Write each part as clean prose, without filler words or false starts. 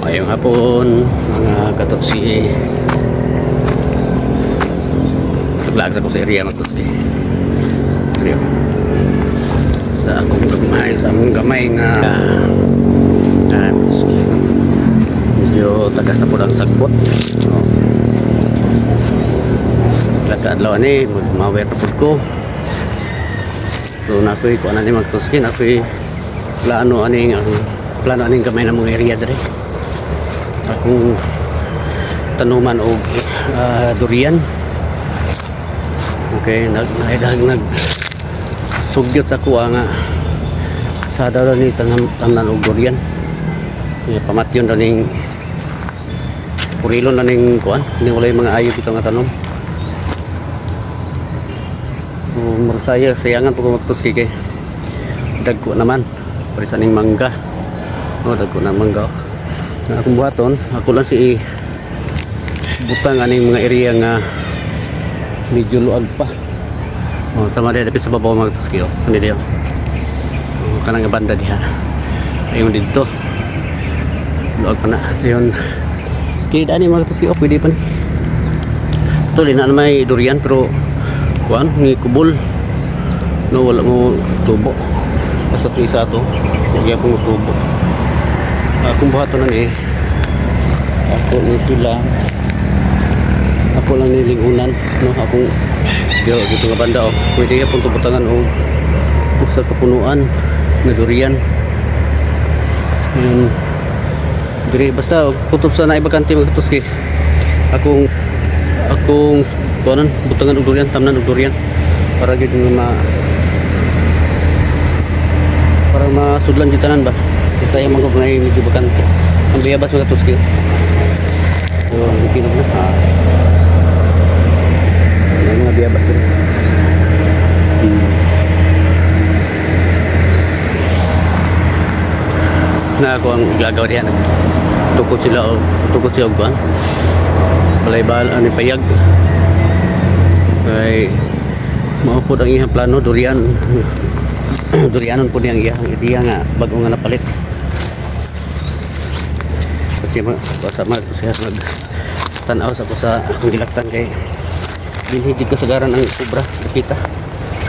Ngayong hapon mga katotsi, naglag sa ko sa area mga katotsi sa akong gamay nga medyo tagas na po ang sagbot. Nagkaadlaw ni mawer po ko, so nakoy ko ani mga katotsi, nakoy plano aning gamay na mga area dere akong tanuman og durian. Okay, nag sugyot sa kuha nga sa daw ni tanan og durian. Pamatyon daw ning purilon na ning kuan, ni walay mga ayo bitaw nga tanom. Marusaya sayangan pag magtos kay dagko naman pare sa ning mangga. Dagko na mangga na akong buhaton. Ako lang si butang aning mga area nga medyo luag pa. Sama dia tapi sa babaw mga tuskyo ano dia kanang banda diha ayun dito luag pa na ayun kaya ni mga tuskyo pwede pa ni ito din na may durian pero kuan ni kubol no, wala mo tubo basta ito isa to kaya pong tubo. Akong buhaton na ni ako ni sila, ako lang nilingunan no, akong dito nga banda pwede ka pong tubutangan o sa kapunuan na durian diri basta kutob sa naibakante magtuski akong kuanan butangan og durian, tamnan og durian para gid nga para masudlan di tanan ba isa yung mga ngay medyo bakante ang bayabas mga tuski. So ipinog na may mga bayabas din na ako ang gagawa diyan. Tukod sila og buwan balay-bal ani payag ay maupod ang iyang plano durian durianon po niyang iya nga bago nga napalit kasi masama ko siya tanaw sa ko sa akong gilaktan kay hinhigit ko sa garan ang kubra nakita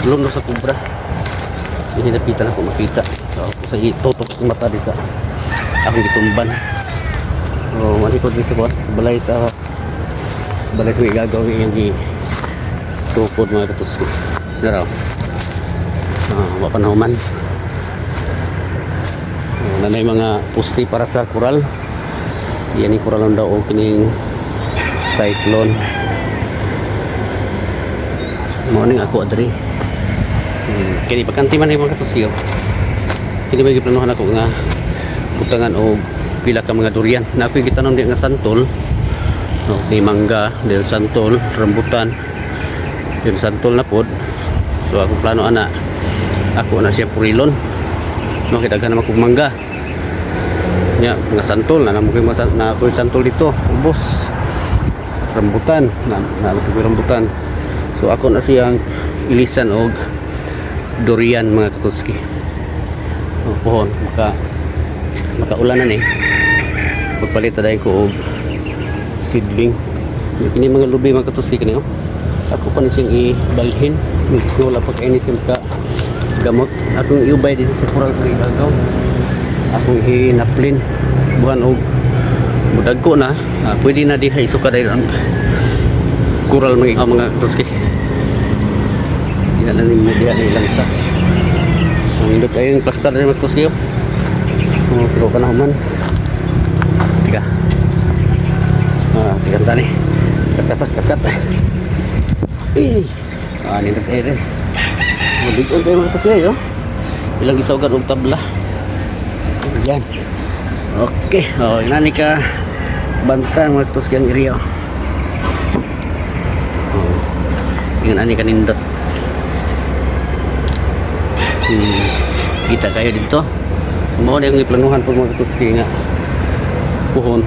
luno sa kubra hinapitan ako makita so ako sa itutok ang mata di sa akong gitumban so manikod din sa balay sa may gagawin yung gitukod mga katus naraw mapanahuman nanay mga pusti para sa kural. Yan yung kural daw o kining cyclone morning ako adri kini bakanti man yung mga katusyo kini may giplanuhan ako nga butangan o pila ka mga durian na ako kita nun di nga santol di mangga, di santol rambutan di santol na pod. So ako plano ana ako na siya purilon no kita na makug mangga nya mga santol na mo na ako santol dito ubos rambutan na rambutan. So ako na siyang ilisan og durian mga katuski pohon makaulanan pagpalita dahil ko og seedling kini mga lubi mga katuski kini ako pa ni siyang ibalhin wala pa kaini siyang ka gamot akong iubay dito sa kural ko igagaw akong hinaplin buhan og budag ko na pwede na diha isuka dahil ang kural mga tuski diha na ilang sa ang indot kayo yung plaster na mga tuski pero kanahuman tiga tiga tani kakat nindot kayo rin maligod kayo mga tuski ilang isawgan og tabla yan okay inani ka bantang mga tuski ang area yun ani kanindot kita kayo dito mo na yung iplanuhan po mga tuski nga puhon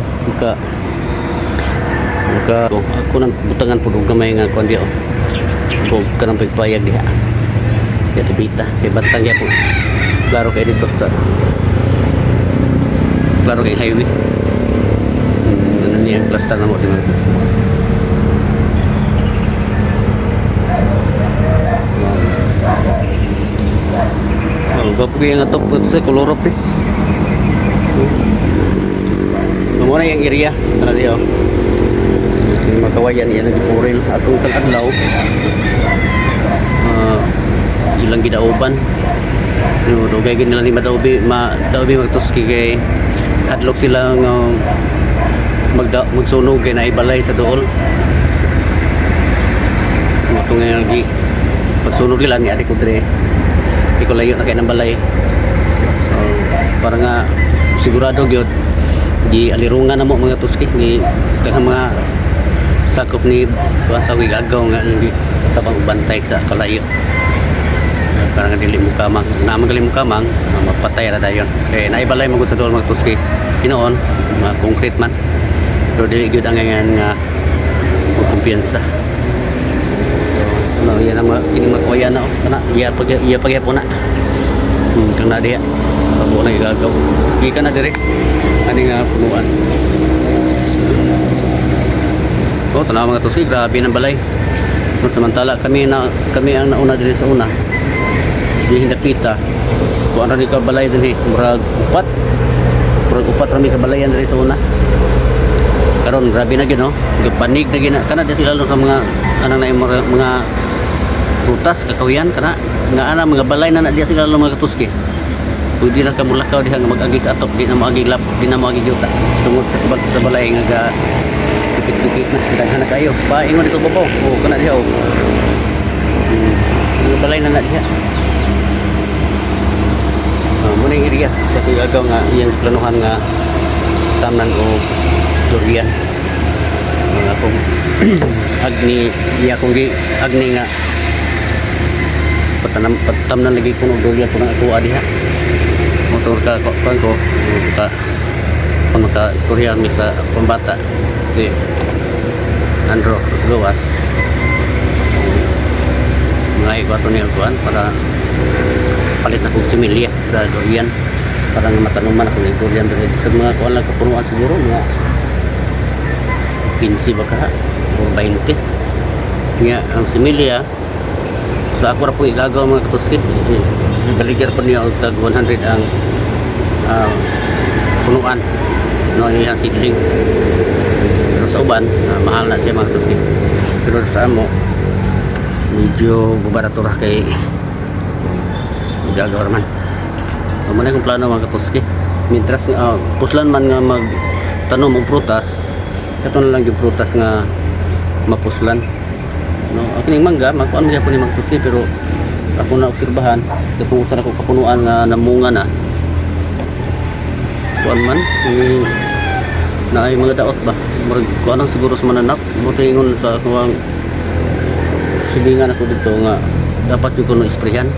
ako nang butangan po gamay nga kundi kung kanang pagpayag diha kaya bita kaya bantang kaya po klaro kayo dito sa klaro kayo highway Ano niya plaster na mo di mga tuski. Oh, bapo yung atop ito sa kolorop eh. Muna yung area sana diyo. Yung makawayan yan nagpuril atong isang adlaw. Ilang gidauban. No, dugay gid nila ni madaubi magtuski kay hadlok sila nga magsunog kay naibalay sa dool. Mo nga gi pagsunog nila ni adi ko dre. Iko layo na kay nang balay. Para nga sigurado gyud di alirungan na mo mga tuski ni kang mga sakop ni Basawig agaw nga hindi tabang bantay sa kalayo. Para nga dili mo kamang na magaling mo kamang mapatay ra dayon kay naibalay magud sa dool mga tuski hinoon mga concrete man pero dili gyud ang nga kumpiyansa. No, yan ang kini makuya na kana iya pagyapon na kang na diha sa sabo na igagaw gikan na dire ani nga punuan. Oh, tanaw mga tuski grabe ng balay. No, samantala kami ang nauna dire sa una di nakita kung ano ni kabalay din murag upat rami kabalayan dire sa una karon grabe na gyud no panig na gina kana di sila sa mga anang na mga prutas kakawian kana nga ana mga balay na diya sila mga katuski pwede na kamulakaw diha nga mag-agi sa atop di na maagi lap di na maagi juta tungod sa balay nga dikit-dikit na daghan na kayo paingon dito babaw oh kana diha oh balay na diha. Muna yung area sa kuyagaw nga iyang planuhan nga tamnan o durian akong agni iya kong agni nga patamnan lagi ko ng durian ko ng ako adiha motor ka ko ka istorya mi sa pambata si Andro terus gawas ngay ko ato niya kuan para palit akong similya sa durian para nga matanuman ako ng durian sa mga kuan lang kapunuan siguro mga 15 baka o 20 nga ang similya sa ako ra po igagaw mga katuski baligyan po niya og tag 100 ang punuan no iyang seedling pero sa uban mahal na siya mga katuski pero sa amo medyo bubarato ra kay gagawin man. So, muna yung plano mga katuski. Mientras puslan man nga magtanom og prutas, kato na lang yung prutas nga mapuslan. No, ako ning mangga, magkuan man gyapon ni mga katuski pero ako na obserbahan, kung usa ako kapunuan nga namunga na. Kuan man, na ay mga daot ba? Murag kuan siguro sa mananap, mo tingon sa kuwang silingan ako dito nga dapat yung kuno isprehan.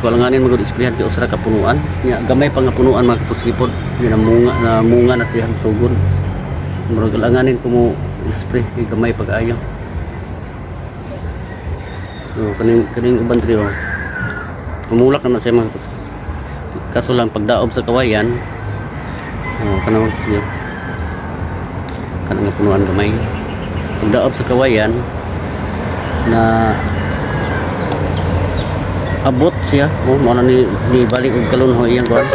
Kalanganin magod-isprehan kay usra ka punuan nya gamay pa nga punuan mga katuski pod nya namunga na siya sugod murag kalanganin ko mo spray kay gamay pag-ayo so kaning uban diri pumulak naman siya mga katuski kaso lang pagdaob sa kawayan kanang katuski kanang punuan gamay pagdaob sa kawayan na abot siya mo na ni balik og kalunho iyang kuan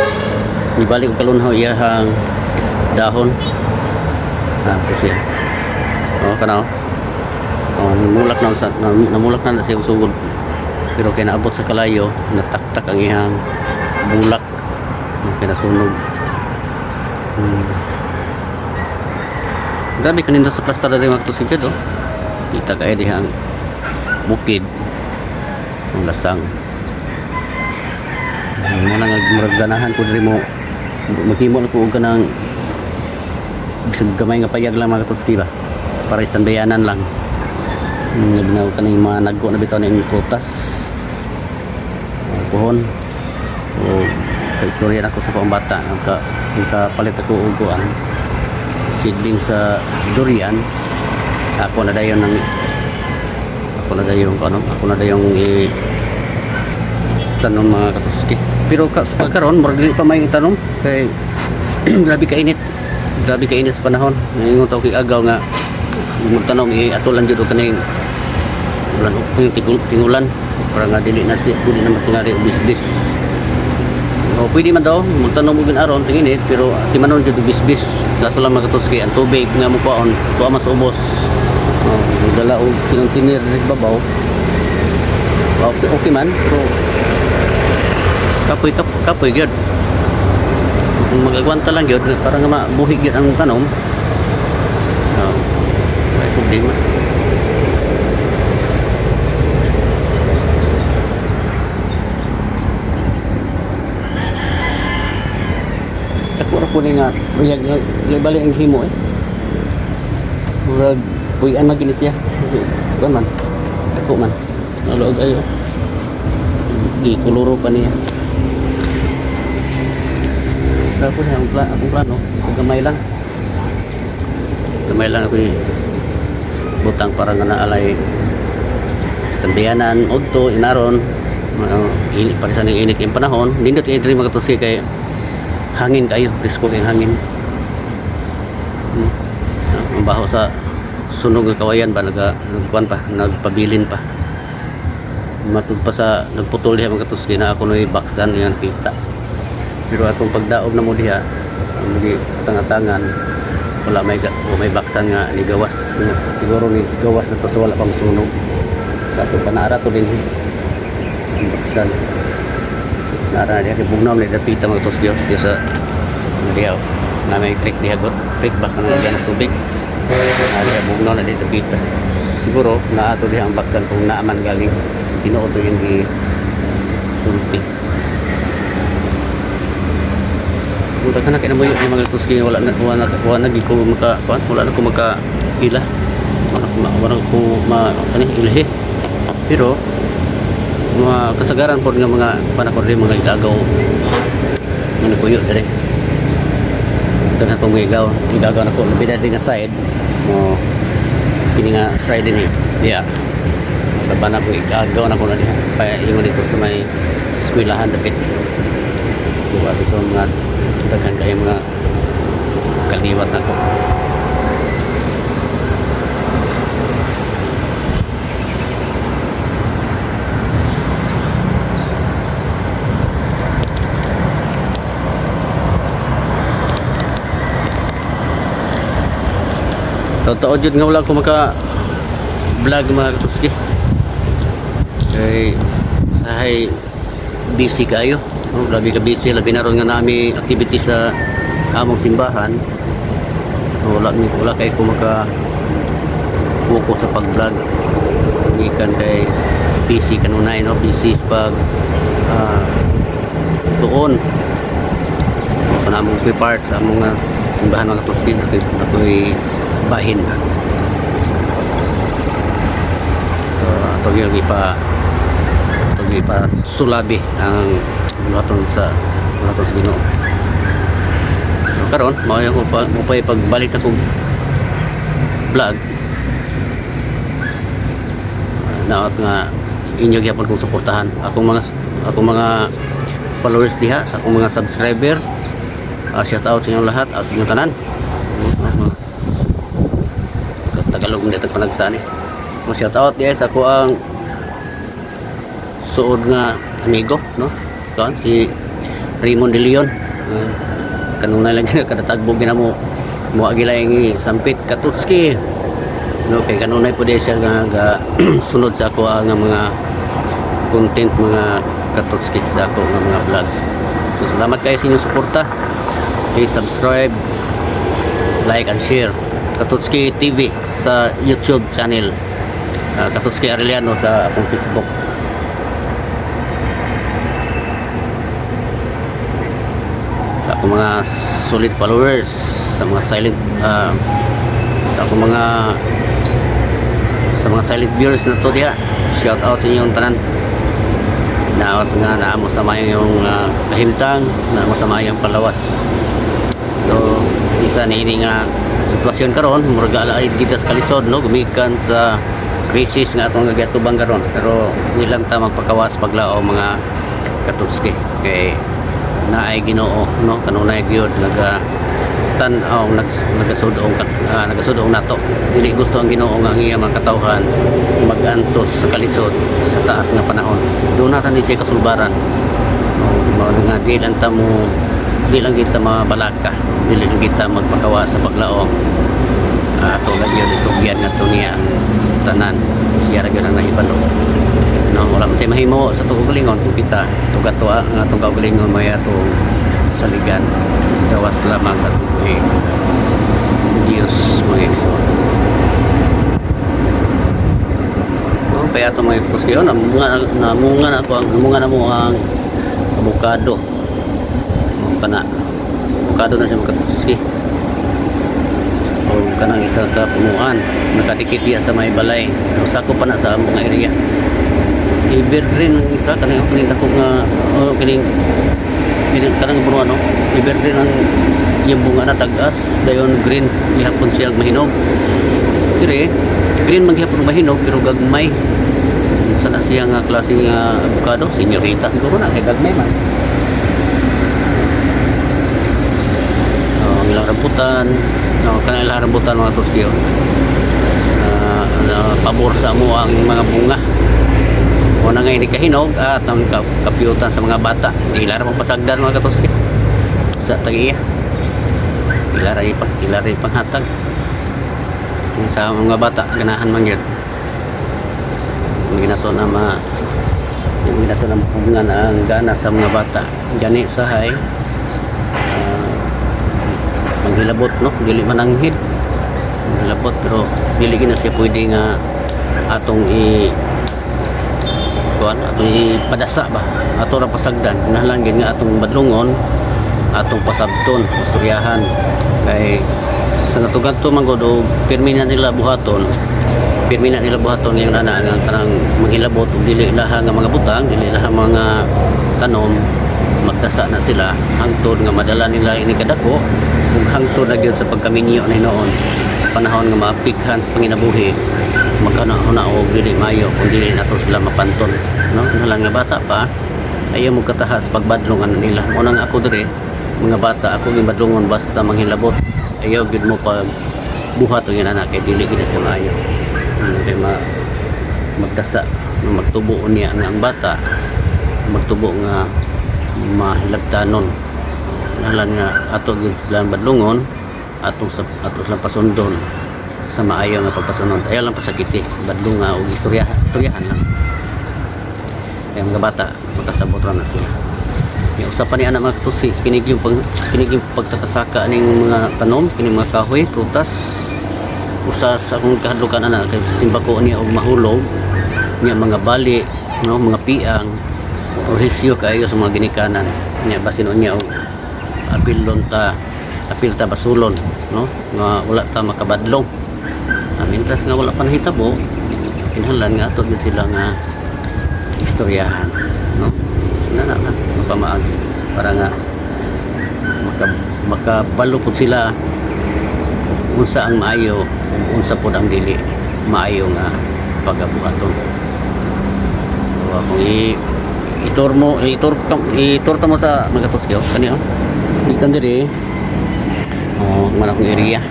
ni balik og kalunho iyang dahon to siya kana namulak na siya sugod pero kay naabot sa kalayo nataktak ang iyang bulak kay nasunog grabe kaninda sa plaster na mga tusigad kita kay dihang bukid ang lasang muna nga maraganahan ko diri mo maghimo na ko og kanang bisag gamay nga payag lang mga katuski ba para istandayanan lang nabinaw kaning mga naggo na bitaw ning prutas pohon o kaistorya ako sa pambata palit ako og ang seedling sa durian ako na dayon tanom mga katuski pero sa pagkaroon murag dili pa may tanom kay grabe kainit grabe ka init sa panahon. Ngayon tao kay agaw nga magtanom atulan jud og kaning ulan tingulan para nga dili na masingari og bisbis. O pwede man daw magtanom og aron tinginit pero timanon jud og bisbis. Kaso lang magatuski ang tubig nga mo kuon, tuwa mas ubos. Dala og tinir babaw. Okay man pero kapoy gyud. Kung magagwanta lang gyud para nga mabuhig gyud ang tanom. May problema. Ako ra po ni nga uyag bali ang himo murag puy-an na gini siya. Kuan man. Ako man. Nalog ayo. Di kuluro pa niya. Tapos akong plano, gamay lang ako butang para nga naalay standbiyanan udto inaron init para sa init yung panahon nindot init rin magatusi kay hangin kayo, risko kayong hangin. Ang baho sa sunog ng kawayan ba nagpabilin pa matud pa sa nagputol diha magatusi na ako noy baksan yung kita. Pero atong pagdaog na mo diha hindi tangatangan wala may baksan nga ni gawas siguro ni gawas na to sa wala pang sunog sa ato panara to din baksan nara diha kay bugnaw ni dapita magtos diha sa diha na may creek diha got creek ba kanang diha nas tubig diha bugnaw na diha dapita siguro na ato diha ang baksan kung naaman galing tinuod to yung di sulti. Punta ka na kaya mo yung mga tuski wala na ko maka wala na ko maka ila wala ko sani ilhi pero mga kasagaran po nga mga panahon rin mga igagaw ano ko yun dire daghan pang igagaw na ko labi na din nga side mo kini nga side din yeah laban na ko igagaw na ko na diha pa ingon dito sa may eskwelahan dapit diba dito mga daghan kayo mga kaliwat na ko totoo jud nga wala ko maka vlog mga katuski kay sahay busy kayo. Labi ka busy, labi na ron nga nami activity sa among simbahan. Wala kay ko maka focus sa pag-vlog. Ikan kay busy kanunay no, busy sa pag tuon. Panamong ko part sa among simbahan mga katuski, ako'y bahin. Ato yung ipa sulabi ang mulaton sa Ginoo. Karon mao ko pa pagbalik na kog vlog naot nga inyo gyapon kong suportahan akong mga followers diha, akong mga subscriber. Shout out sa inyong lahat, sa inyong tanan. Tagalog mo dito panagsani. Shout out guys, ako ang suod nga amigo no kan si Raymond De Leon kanunay lang kada tagbo ginamo mo agilay sampit Katutski no kay kanunay po di siya nga sunod sa ako nga mga content mga Katutski sa ako nga mga vlog. So salamat kayo sa inyong suporta. Please subscribe, like and share Katutski TV sa YouTube channel, Katutski Arellano sa akong Facebook. Sa akong mga solid followers, sa mga silent sa akong mga silent viewers na to diha, shout out sa inyong tanan. Naot nga naamo sa mayong kahimtang, naamo sa mayong palawas. So isa ni ini nga sitwasyon karon murag alaay kita sa kalisod no, gumikan sa krisis nga atong gagatubang karon, pero nilang ta magpakawas paglao mga Katutski kay naay Ginoo no, kanunay gyud tan-aw nagasudong nato. Dili gusto ang Ginoo nga ang iya mga katawhan magantos sa kalisod sa taas nga panahon. Doon na ni siya kasulbaran. Mao nga di lang kita mabalaka, di lang kita magpakawa sa paglaom. Ato lagyan ito yan nga niya ang tanan siya ra gyud ang nahibalo. No, wala man tay mahimo sa tugulingon kung kita tugato ang atong kaugalingon may atong saligan gawas lamang sa tubuhi Diyos mga igsoon. No, kaya ito mga igsoon namunga na mo ang avocado avocado na siya magkatuski o kanang isa ka pumuan nakadikit diya sa may balay sako pa na sa mga area evergreen ang isa kanang ako nga kining kanang puno ano evergreen ang yung bunga na tagas dayon green gihapon siya mahinog kire green man gihapon mahinog pero gagmay sana siya nga klase nga avocado senyorita siguro na kay gagmay man. Ilang rambutan kanang ilang rambutan mga tuskyo pabor sa mo ang mga bunga o na ngayon kahinog at ang kapyutan sa mga bata ilara pang pasagdan mga katuskyo sa tagiya ilara panghatag sa mga bata ganahan man yun ginato na mapungan ang gana sa mga bata gani usahay manghilabot no dili mananghid manghilabot pero dili gina siya pwede nga atong ipadasa ba ato ra pasagdan kinahanglan gid nga atong badlongon atong pasabton pasturyahan kay sa natugadto man gud og pirmi na nila buhaton yung ana nga kanang manghilabot ug dili laha nga mga butang dili laha mga tanom magdasa na sila hangtod nga madala nila ini kadako ug hangtod na gyud sa pagkaminyo na noon sa panahon nga maapikhan sa panginabuhi magkanauna og dili mayo kung dili nato sila mapanton no nalang nga bata pa ayaw mo katahas pagbadlong ano nila mo nang ako dire mga bata ako gibadlongon basta manghilabot ayaw gyud mo pag buhat og yan anak kay dili gid sa maayo kay magdasa magtubo niya nga ang bata magtubo nga mahilabtanon nalan nga ato gyud silang badlongon ato silang pasundon sa maayo nga pagpasunod ayaw lang pasakiti badlonga og istoryahan lang kaya mga bata makasabot ra na sila yung usapan ni anak mga tusi kinig yung pagsakasaka ning mga tanom kining mga kahoy prutas usa sa akong kahadlukan ana kay simbako niya og mahulog niya mga bali no mga piang o hisyo kayo sa mga ginikanan niya basin niya og apil ta basulon no nga wala ta makabadlong mintas nga wala pa nahitabo kinahanglan nga ato gyud sila nga istoryahan no na mapamaag para nga makabalo pud sila unsa ang maayo ug unsa pud ang dili maayo nga pagabuhaton so kung iturta mo sa mga tuskyo kaniya ikan diri man akong area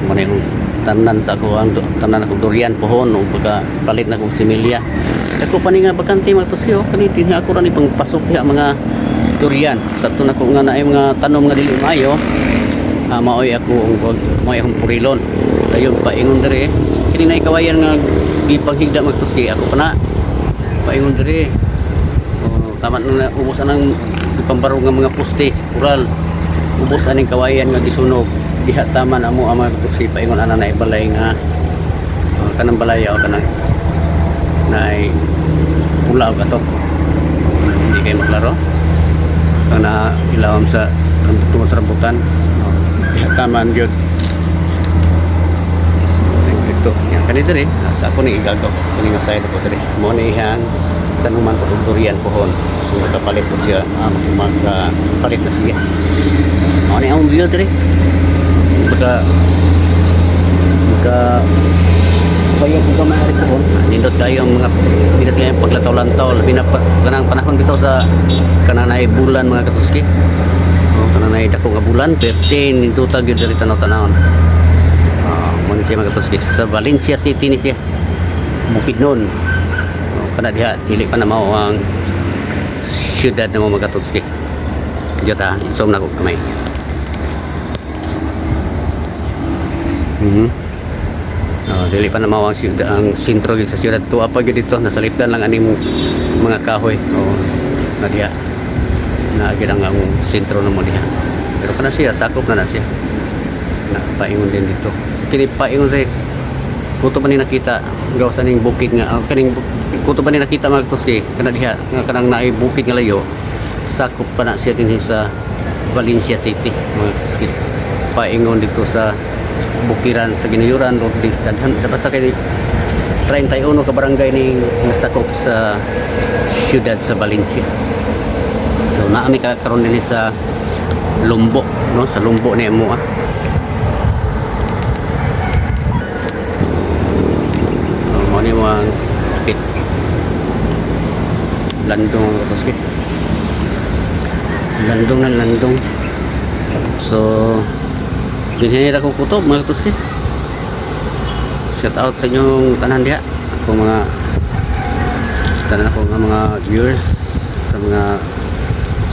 man yung tanan sa ako ang tanan akong durian pohon ug palit na kong similya ako pa ni nga bakante mga tuskyo kaniti nga ako ra ni pangpasok diha mga durian sakto na ko nga naay mga tanom nga dili maayo maoy akong purilon dayon paingon diri kini na kawayan nga ipanghigda magtuski ako pa na paingon diri tama na ubos anang ipambaro nga mga poste kural ubos aning kawayan nga gisunog diha tama na mo ang mga tuski paingon ana na ibalay nga kanang balaya o kanang naay pulaw ka to hindi kayo maklaro kana ilawam sa tungod sa rambutan taman gyud ito yan kanito rin sa ako ni igagaw kani nga side ko diri mo ni ihang tanuman ko durian pohon kung nakapalit ko siya magpalit na siya mo ni ang view diri baka bayad ko maaari pohon nindot kayo ang mga nindot kayo paglataw-lantaw labi na kanang panahon bitaw sa kananay bulan mga katuski Kana na dako nga bulan 15 in total gyud diri tanaw-tanawon. Mo ni siya magatuski sa Valencia City ni siya. Bukidnon. Kana diha dili pa na mao ang siyudad na mo magatuski. Jota, isom na ko kamay. Dili pa na mao ang siyudad, ang sentro sa siyudad. Tuwa pa gyud dito, nasalitan lang aning mga kahoy. Na diha. Na gyud ang sentro na mo diha. Pero kana siya sakop na siya. Paingon din dito. Kini paingon rin. Kuto ba ni nakita gawasan ning bukid nga kaning kuto ba ni nakita mga tuski kana diha nga kanang naay bukid nga layo. Sakop pa na siya dinhi sa Valencia City mga tuski. Paingon dito sa bukiran sa Ginayuran Road daghan basta kay 31 ka barangay ning nasakop sa siyudad sa Valencia. So naami ka karon dinhi sa Lumbo no sa Lumbo ni mo ni mo ang pit landong tuski landong so dinhi ako kutob mga tuski. Shout out sa inyong tanan diha ako mga tanan ako nga mga viewers sa mga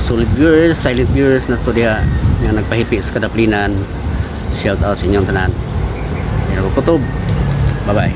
solid viewers, silent viewers na to diha nga nagpahipi sa kadaplinan. Shout out sa inyong tanan. Ako kutob. Bye bye.